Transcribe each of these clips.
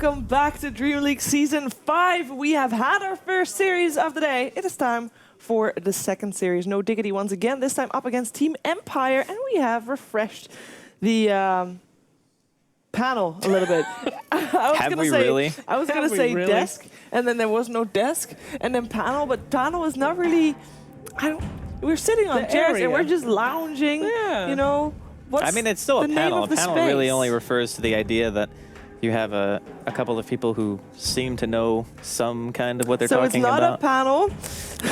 Welcome back to DreamLeague Season 5. We have had our first series of the day. It is time for the second series. No Diggity once again, this time up against Team Empire. And we have refreshed the panel a little bit. I was going to say desk, and then there was no desk. And then panel, but panel is not really... we're sitting on chairs and we're just lounging, you know. I mean, it's still a panel. A panel really only refers to the idea that you have a couple of people who seem to know some kind of what they're talking about. So it's not a panel.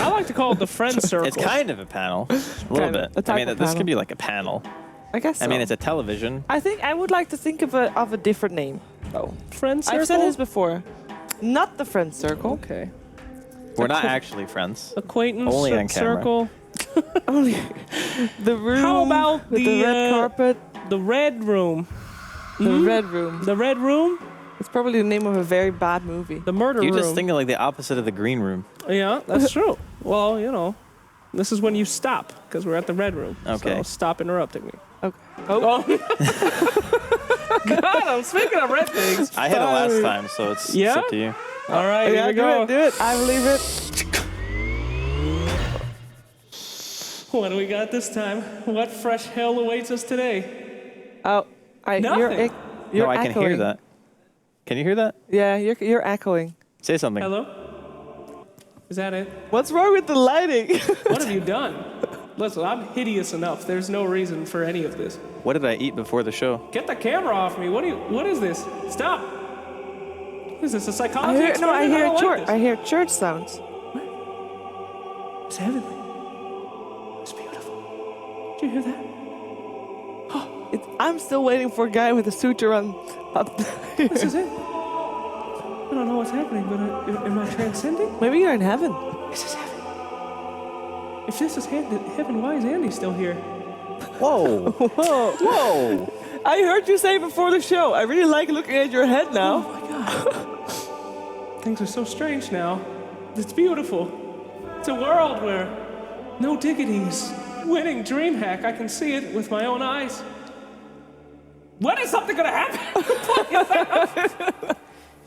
I like to call it the friend circle. It's kind of a panel, a little bit. I mean, this could be like a panel. I guess so. I mean, it's a television. I think I would like to think of a different name. Oh, friend circle? I've said this before. Not the friend circle. Okay. We're not actually friends. Acquaintance only on circle. Only the room. How about with the red carpet? The red room. The red room. The red room? It's probably the name of a very bad movie. The murder room. You're just thinking like the opposite of the green room. Yeah, that's true. Well, you know, this is when you stop, because we're at the red room. Okay. So stop interrupting me. Okay. Oh. God, I'm speaking of red things. I hit it last time, so it's up to you. All right, here we go. Do it. I believe it. What do we got this time? What fresh hell awaits us today? Oh, Nothing. You're no, I can hear that. Can you hear that? Yeah, you're echoing. Say something. Hello? Is that it? What's wrong with the lighting? What have you done? Listen, I'm hideous enough. There's no reason for any of this. What did I eat before the show? Get the camera off me. What is this? Stop. Is this a psychology experiment? I hear don't church. like I hear church sounds. It's heavenly. It's beautiful. Did you hear that? I'm still waiting for a guy with a suture on up there. This is it. I don't know what's happening, but am I transcending? Maybe you're in heaven. This is heaven. If this is heaven, why is Andy still here? Whoa. Whoa. Whoa. I heard you say before the show, I really like looking at your head now. Oh my God. Things are so strange now. It's beautiful. It's a world where no Diggity's winning DreamHack. I can see it with my own eyes. When is something gonna happen?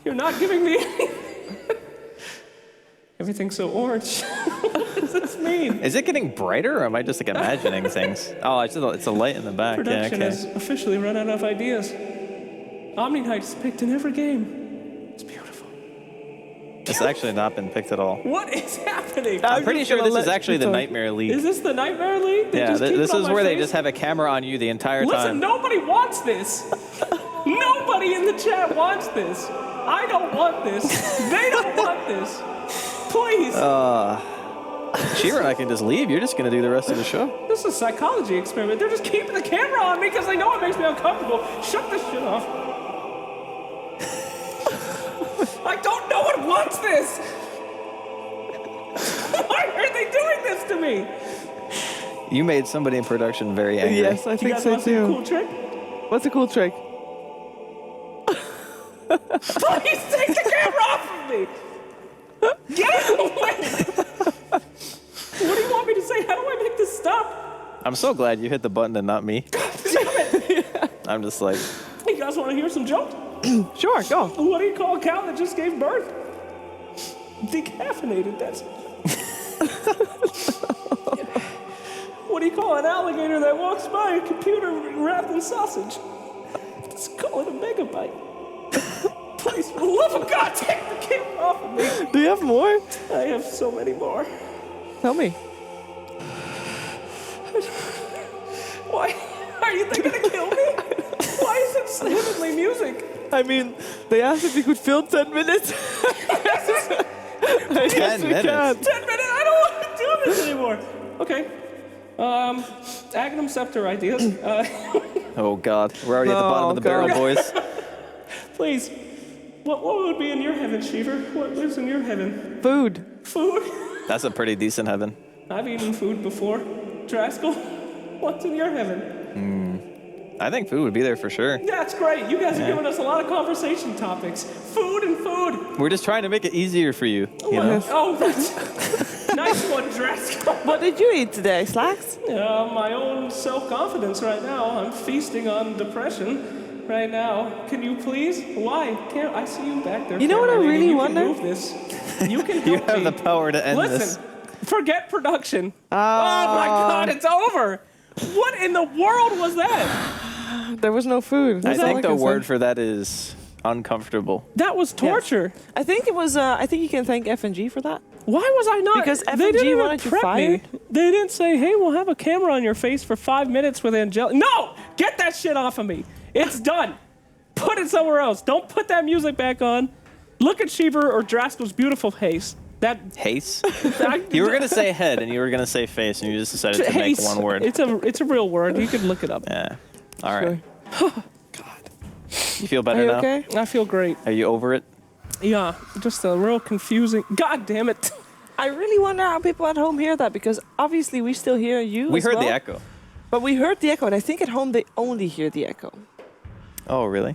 You're not giving me anything. Everything's so orange. What does this mean? Is it getting brighter, or am I just like imagining things? Oh, it's a light in the back. Production yeah, has officially run out of ideas. Omni Knight is picked in every game. It's beautiful. It's actually not been picked at all. What is happening? I'm pretty sure this is actually the Nightmare League. Is this the Nightmare League? Yeah, this is where they just have a camera on you the entire time. Listen, nobody wants this. Nobody in the chat wants this. I don't want this. They don't want this. Please. Sheer and I can just leave. You're just going to do the rest of the show. This is a psychology experiment. They're just keeping the camera on me because they know it makes me uncomfortable. Shut this shit off. I don't know what wants this. Why are they doing this to me? You made somebody in production very angry. Yes, I think so want to see a too. cool trick? What's a cool trick? Please take the camera off of me. Get away. What do you want me to say? How do I make this stop? I'm so glad you hit the button and not me. Damn it. I'm just like... You guys want to hear some jokes? Sure, go. What do you call a cow that just gave birth? Decaffeinated, that's... What do you call an alligator that walks by a computer wrapped in sausage? Let's call it a megabyte. Please, for the love of God, take the camera off of me. Do you have more? I have so many more. Tell me. Why? Are you thinking to kill me? Why is it heavenly music? I mean, they asked if you could film 10 minutes. 10 minutes? 10 minutes? I don't want to do this anymore. Okay. Agnum Scepter ideas. Oh, God. We're already at the bottom of the barrel, boys. Please. What would be in your heaven, Sheever? What lives in your heaven? Food. Food? That's a pretty decent heaven. I've eaten food before. Draskell, what's in your heaven? I think food would be there for sure. That's great. You guys are giving us a lot of conversation topics. Food and food. We're just trying to make it easier for you, you know? Oh, that's nice one, Draskell. What did you eat today, Slacks? My own self-confidence right now. I'm feasting on depression. right now. Can you please? Why? Can't I see you back there? You know what I really wonder? You can move this. You can You help have me. the power to end this. Listen, forget production. Oh my God, it's over. What in the world was that? There was no food. I think the word for that is uncomfortable. That was torture. Yes. I think it was. I think you can thank F&G for that. Why was I not? Because they F&G didn't wanted you prep fired. me. They didn't say, "Hey, we'll have a camera on your face for 5 minutes with Angelica." No, get that shit off of me. It's done. Put it somewhere else. Don't put that music back on. Look at Shiver or Drasko's beautiful face. That Haze? You were going to say head and you were going to say face and you just decided to make one word. It's a real word. You can look it up. Yeah. All right. God. You feel better Are you now? okay? I feel great. Are you over it? Yeah, just a real confusing. God damn it. I really wonder how people at home hear that, because obviously we still hear you. We as heard well, the echo. but we heard the echo, and I think at home they only hear the echo. Oh, really?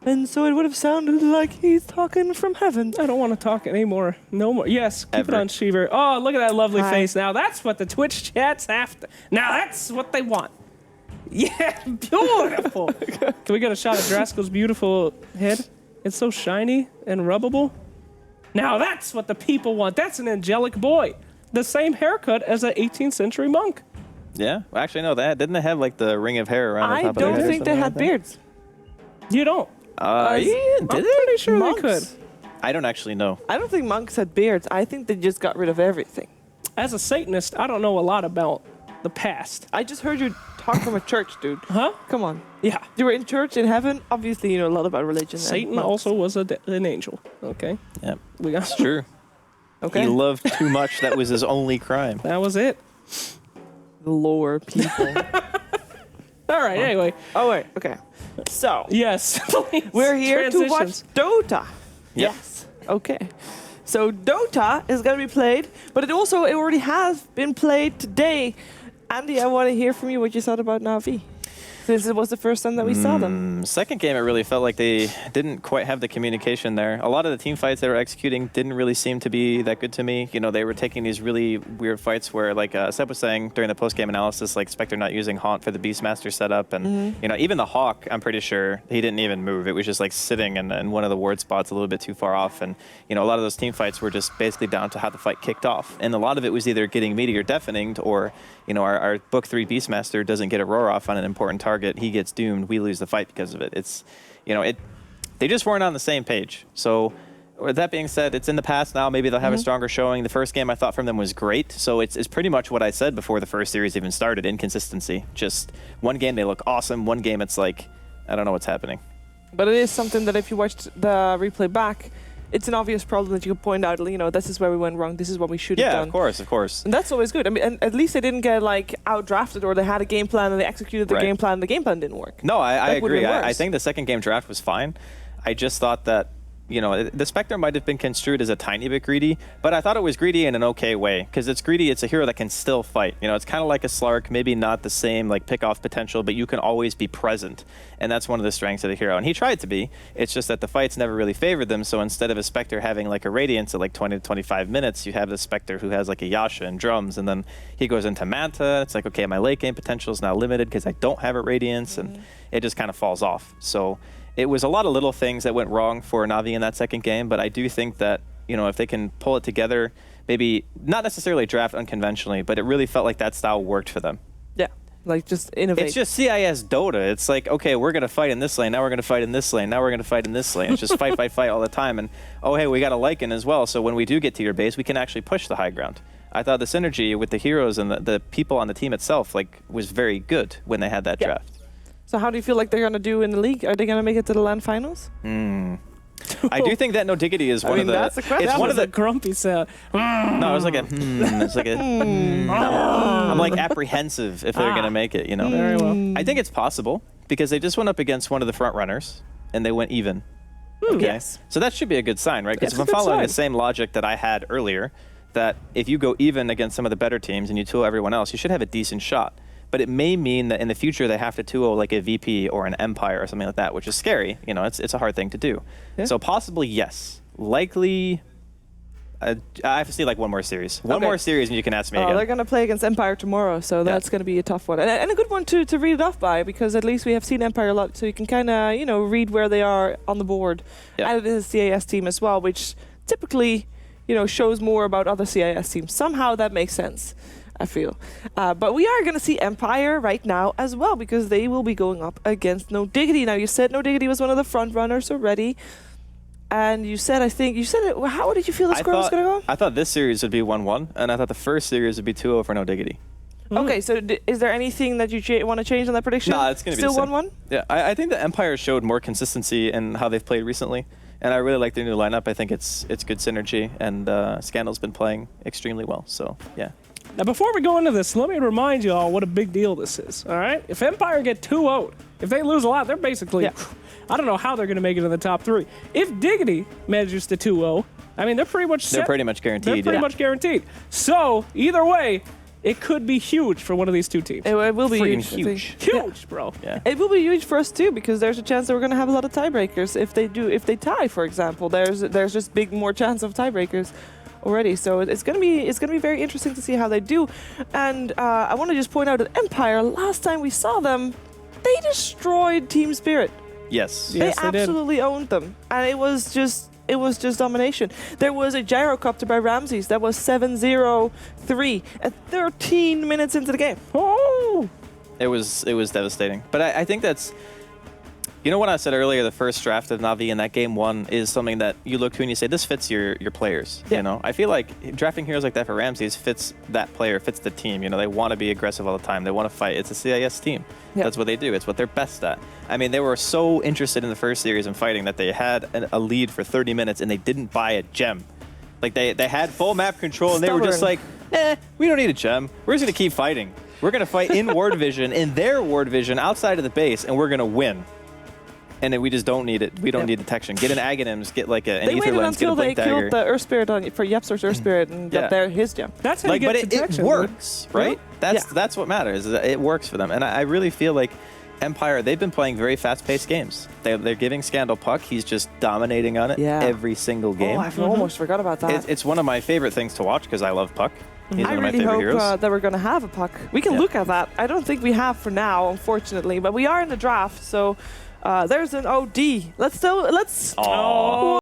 And so it would have sounded like he's talking from heaven. I don't want to talk anymore. No more. Yes, keep Ever. it on, Shiver. Oh, look at that lovely Hi. face. Now that's what the Twitch chats have to. Now that's what they want. Yeah, beautiful. Can we get a shot of Drasko's beautiful head? It's so shiny and rubbable. Now that's what the people want. That's an angelic boy. The same haircut as an 18th century monk. Yeah. Well, actually, no. Didn't they have like the ring of hair around the I top of their don't head or think they something had like that? beards. You don't. Yeah, I'm did pretty it? sure Monks. they could. I don't actually know. I don't think monks had beards. I think they just got rid of everything. As a Satanist, I don't know a lot about the past. I just heard you talk from a church, dude. Huh? Come on. Yeah. You were in church in heaven. Obviously, you know a lot about religion. and Satan monks. also was an angel. Okay. Yeah. We got It's true. Okay. He loved too much. That was his only crime. That was it. The lower people. All right. Anyway. Oh, wait. Okay. So, Yes. please. we're here to watch Transitions. Dota. Yep. Yes. Okay. So, Dota is going to be played, but it already has been played today. Andy, I want to hear from you what you thought about Na'Vi, since it was the first time that we saw them. Second game, it really felt like they didn't quite have the communication there. A lot of the team fights they were executing didn't really seem to be that good to me. You know, they were taking these really weird fights where, like Seb was saying during the post-game analysis, like Spectre not using Haunt for the Beastmaster setup. And, you know, even the Hawk, I'm pretty sure he didn't even move. It was just like sitting in one of the ward spots a little bit too far off. And, you know, a lot of those team fights were just basically down to how the fight kicked off. And a lot of it was either getting Meteor deafeninged or, you know, our Book 3 Beastmaster doesn't get a roar off on an important target. He gets doomed. We lose the fight because of it. It's, you know, they just weren't on the same page. So with that being said, it's in the past now. Maybe they'll have a stronger showing. The first game I thought from them was great. So it's pretty much what I said before the first series even started. Inconsistency. Just one game they look awesome. One game it's like, I don't know what's happening. But it is something that if you watched the replay back, it's an obvious problem that you can point out, you know, this is where we went wrong, this is what we should have Yeah, done. of course. And that's always good. I mean, and at least they didn't get, like, out-drafted, or they had a game plan and they executed the Right. game plan and the game plan didn't work. No, I That would've agree. been I worse. think the second game draft was fine. I just thought that, you know, the Spectre might have been construed as a tiny bit greedy, but I thought it was greedy in an okay way, because it's greedy. It's a hero that can still fight. You know, it's kind of like a Slark, maybe not the same like pick-off potential, but you can always be present, and that's one of the strengths of the hero. And he tried to be. It's just that the fights never really favored them. So instead of a Spectre having like a Radiance at like 20 to 25 minutes, you have the Spectre who has like a Yasha and drums, and then he goes into Manta. It's like, okay, my late game potential is now limited because I don't have a Radiance, and it just kind of falls off. So it was a lot of little things that went wrong for Na'Vi in that second game, but I do think that, you know, if they can pull it together, maybe not necessarily draft unconventionally, but it really felt like that style worked for them. Yeah, like just innovate. It's just CIS Dota. It's like, okay, we're going to fight in this lane, now we're going to fight in this lane, now we're going to fight in this lane. It's just fight all the time. And, oh, hey, we got a Lycan as well, so when we do get to your base, we can actually push the high ground. I thought the synergy with the heroes and the people on the team itself like was very good when they had that draft. So how do you feel like they're going to do in the league? Are they going to make it to the LAN finals? I do think that No Diggity is one of the... that's the question. It's That one was of a the... grumpy sound. No, it was like a it's like a I'm like apprehensive if they're gonna make it, you know. Very well. I think it's possible because they just went up against one of the front runners and they went even. Okay. Yes. So that should be a good sign, right? Because That's if a I'm good following sign. the same logic that I had earlier, that if you go even against some of the better teams and you 2-0 everyone else, you should have a decent shot. But it may mean that in the future they have to 2-0 like a VP or an Empire or something like that, which is scary. You know, it's a hard thing to do. Yeah. So possibly yes. Likely, I have to see like one more series. One more series and you can ask me again. They're going to play against Empire tomorrow, so that's going to be a tough one. And a good one to read it off by, because at least we have seen Empire a lot, so you can kind of, read where they are on the board. Yeah. And it is a CIS team as well, which typically, shows more about other CIS teams. Somehow that makes sense, I feel. But we are going to see Empire right now as well, because they will be going up against No Diggity. Now, you said No Diggity was one of the front runners already. And you said, how did you feel the score was going to go? I thought this series would be 1-1, and I thought the first series would be 2-0 for No Diggity. Okay, so is there anything that you want to change on that prediction? No, it's going to be still the same. 1-1? Yeah, I think the Empire showed more consistency in how they've played recently, and I really like their new lineup. I think it's good synergy, and Scandal's been playing extremely well, so yeah. Now, before we go into this, let me remind you all what a big deal this is, all right? If Empire get 2-0, if they lose a lot, they're basically... Yeah. I don't know how they're going to make it in the top 3. If Diggity manages to 2-0, I mean, they're pretty much set. They're pretty much guaranteed. They're pretty much guaranteed. So, either way, it could be huge for one of these two teams. It will be huge. Huge, bro. Yeah. It will be huge for us, too, because there's a chance that we're going to have a lot of tiebreakers. If they tie, for example, there's just more chance of tiebreakers already. So it's going to be very interesting to see how they do. And I want to just point out that Empire, last time we saw them, they destroyed Team Spirit. Yes. They absolutely owned them, and it was just domination. There was a gyrocopter by Ramses that was 7-0-3 at 13 minutes into the game. Oh, it was devastating. But I think that's, what I said earlier, the first draft of Na'Vi in that game 1 is something that you look to and you say, this fits your players. Yeah. I feel like drafting heroes like that for Ramses fits that player, fits the team. They want to be aggressive all the time. They want to fight. It's a CIS team. Yeah. That's what they do. It's what they're best at. I mean, they were so interested in the first series and fighting that they had a lead for 30 minutes and they didn't buy a gem. Like they had full map control and they were just like, we don't need a gem. We're just going to keep fighting. We're going to fight in ward vision, in their ward vision, outside of the base, and we're going to win. And then we just don't need it. We don't need detection. Get an Aghanims, get like an Aether Lens, get a Blink Dagger. They waited until they killed the Earth Spirit for Yepsor's Earth Spirit and got his gem. That's how you get detection. It works, right? That's what matters. Is that it works for them. And I really feel like Empire, they've been playing very fast-paced games. They're giving Scandal puck. He's just dominating on it every single game. Oh, I almost forgot about that. It's one of my favorite things to watch because I love puck. He's one of my favorite heroes. I really hope that we're going to have a puck. We can look at that. I don't think we have for now, unfortunately, but we are in the draft, so... there's an OD. Let's.